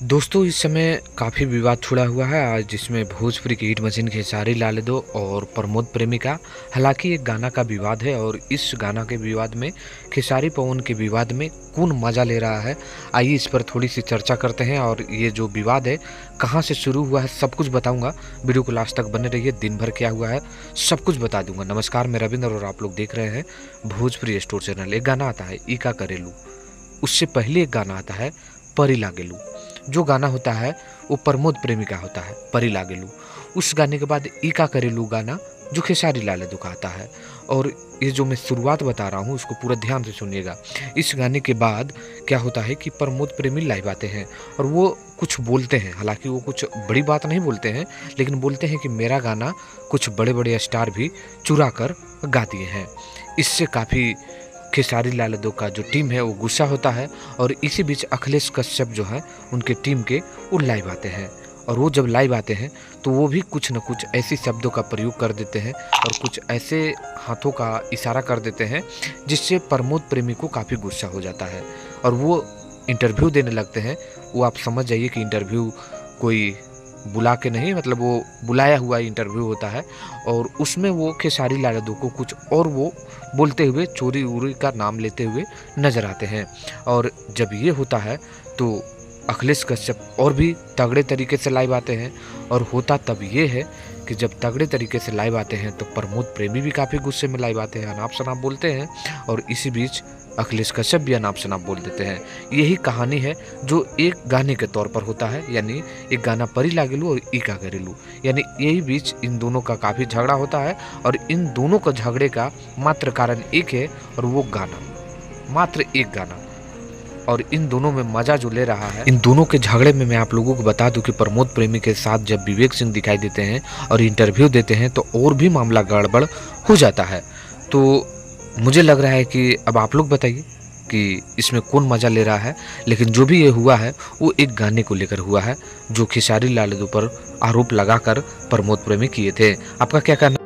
दोस्तों इस समय काफ़ी विवाद छुड़ा हुआ है आज, जिसमें भोजपुरी की हिट मशीन खेसारी लाल यादव और प्रमोद प्रेमी का हालांकि एक गाना का विवाद है। और इस गाना के विवाद में खेसारी पवन के विवाद में कौन मज़ा ले रहा है, आइए इस पर थोड़ी सी चर्चा करते हैं। और ये जो विवाद है कहाँ से शुरू हुआ है सब कुछ बताऊंगा, वीडियो को लास्ट तक बने रहिए। दिन भर क्या हुआ है सब कुछ बता दूंगा। नमस्कार, मैं रविंद्र और आप लोग देख रहे हैं भोजपुरी स्टोर चैनल। एक गाना आता है ईका करेलू, उससे पहले एक गाना आता है परी लागेलू। जो गाना होता है वो प्रमोद प्रेमी का होता है, परी लागेलू। उस गाने के बाद ईका करेलू गाना जो खेसारी लाल यादव का आता है। और ये जो मैं शुरुआत बता रहा हूँ उसको पूरा ध्यान से सुनिएगा। इस गाने के बाद क्या होता है कि प्रमोद प्रेमी लाइव आते हैं और वो कुछ बोलते हैं। हालांकि वो कुछ बड़ी बात नहीं बोलते हैं, लेकिन बोलते हैं कि मेरा गाना कुछ बड़े बड़े स्टार भी चुरा कर गा दिए हैं। इससे काफ़ी खेसारी लाल यादव का जो टीम है वो गुस्सा होता है। और इसी बीच अखिलेश कश्यप जो है उनके टीम के वो लाइव आते हैं। और वो जब लाइव आते हैं तो वो भी कुछ न कुछ ऐसी शब्दों का प्रयोग कर देते हैं और कुछ ऐसे हाथों का इशारा कर देते हैं जिससे प्रमोद प्रेमी को काफ़ी गुस्सा हो जाता है और वो इंटरव्यू देने लगते हैं। वो आप समझ जाइए कि इंटरव्यू कोई बुला के नहीं, मतलब वो बुलाया हुआ इंटरव्यू होता है। और उसमें वो खेसारी लाल यादव को कुछ और वो बोलते हुए चोरी उरी का नाम लेते हुए नजर आते हैं। और जब ये होता है तो अखिलेश कश्यप और भी तगड़े तरीके से लाइव आते हैं। और होता तब ये है कि जब तगड़े तरीके से लाइव आते हैं तो प्रमोद प्रेमी भी काफ़ी गुस्से में लाइव आते हैं, अनाप शनाप बोलते हैं। और इसी बीच अखिलेश कश्यप भी अनाप शनाप बोल देते हैं। यही कहानी है जो एक गाने के तौर पर होता है, यानी एक गाना परी लागेलू और ईका करेलू, यानी यही बीच इन दोनों का काफ़ी झगड़ा होता है। और इन दोनों का झगड़े का मात्र कारण एक है और वो गाना, मात्र एक गाना। और इन दोनों में मजा जो ले रहा है, इन दोनों के झगड़े में मैं आप लोगों को बता दूं कि प्रमोद प्रेमी के साथ जब विवेक सिंह दिखाई देते हैं और इंटरव्यू देते हैं तो और भी मामला गड़बड़ हो जाता है। तो मुझे लग रहा है कि अब आप लोग बताइए कि इसमें कौन मजा ले रहा है। लेकिन जो भी ये हुआ है वो एक गाने को लेकर हुआ है जो खेसारी लाल यादव पर आरोप लगाकर प्रमोद प्रेमी किए थे। आपका क्या कहना?